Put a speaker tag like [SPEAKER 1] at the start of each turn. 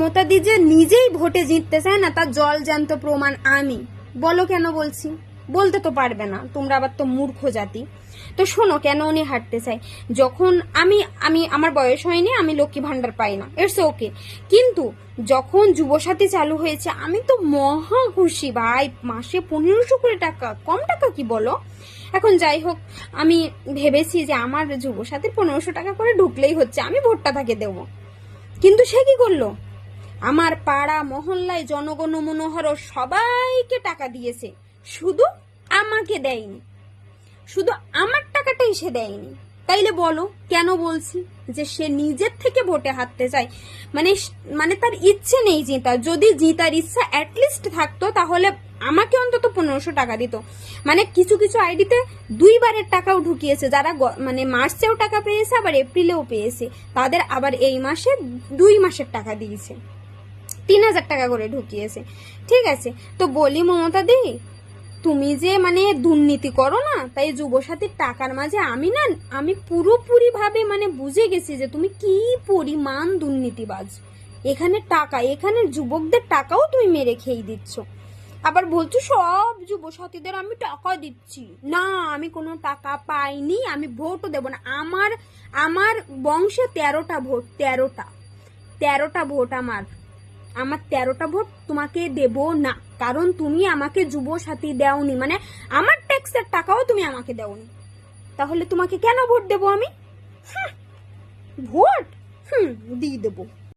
[SPEAKER 1] মমতা দি যে নিজেই ভোটে জিততে চায় না তার জল জ্যান্ত প্রমাণ আমি। বলো কেন বলছি? বলতে তো পারবে না, তোমরা আবার তো মূর্খ জাতি। তো শোনো কেন উনি হাঁটতে চাই। যখন আমি আমি আমার বয়স হয়নি, আমি লক্ষ্মী ভান্ডার পাই না, ইটস ওকে, কিন্তু যখন যুবসাথী চালু হয়েছে আমি তো মহা খুশি ভাই। মাসে 1500 করে টাকা, কম টাকা কি বলো? এখন যাই হোক, আমি ভেবেছি যে আমার যুবসাথী 1500 টাকা করে ঢুকলেই হচ্ছে, আমি ভোটটা তাকে দেবো। কিন্তু সে কি করলো? আমার পাড়া মহল্লায় জনগণ মনোহর সবাইকে টাকা দিয়েছে, শুধু আমাকে দেয়নি, শুধু আমার টাকাটাই সে দেয়নি। তাইলে বলো কেন বলছি যে সে নিজের থেকে ভোটে হারতে চায়? মানে মানে তার ইচ্ছে নেই জিতার। যদি জিতার ইচ্ছা অ্যাটলিস্ট থাকতো তাহলে আমাকে অন্তত 1500 টাকা দিত। মানে কিছু কিছু আইডিতে 2বারের টাকাও ঢুকিয়েছে, যারা মানে মার্চেও টাকা পেয়েছে আবার এপ্রিলেও পেয়েছে, তাদের আবার এই মাসে 2 মাসের টাকা দিয়েছে, 3000 টাকা করে ঢুকিয়েছে। ঠিক আছে, তো বলি মমতা দি, তুমি যে মানে দুর্নীতি করো না, তাই যুবসাথীর টাকার মাঝে আমি পুরোপুরি ভাবে মানে বুঝে গেছি যে তুমি কি পরিমাণ দুর্নীতিবাজ। এখানে টাকা, এখানে যুবকদের টাকাও তুমি মেরে খেয়ে দিচ্ছ। আবার বলছো সব যুবসাথীদের আমি টাকা দিচ্ছি। না, আমি কোনো টাকা পাইনি, আমি ভোটও দেব না। আমার বংশে 13টা ভোট, 13টা ভোট আমার 13টা ভোট তোমাকে দেব না, কারণ তুমি আমাকে যুবসাথী দেওনি, মানে আমার ট্যাক্সের টাকাও তুমি আমাকে দেওনি। তাহলে তোমাকে কেন ভোট দেব আমি? ভোট দিয়ে দেবো।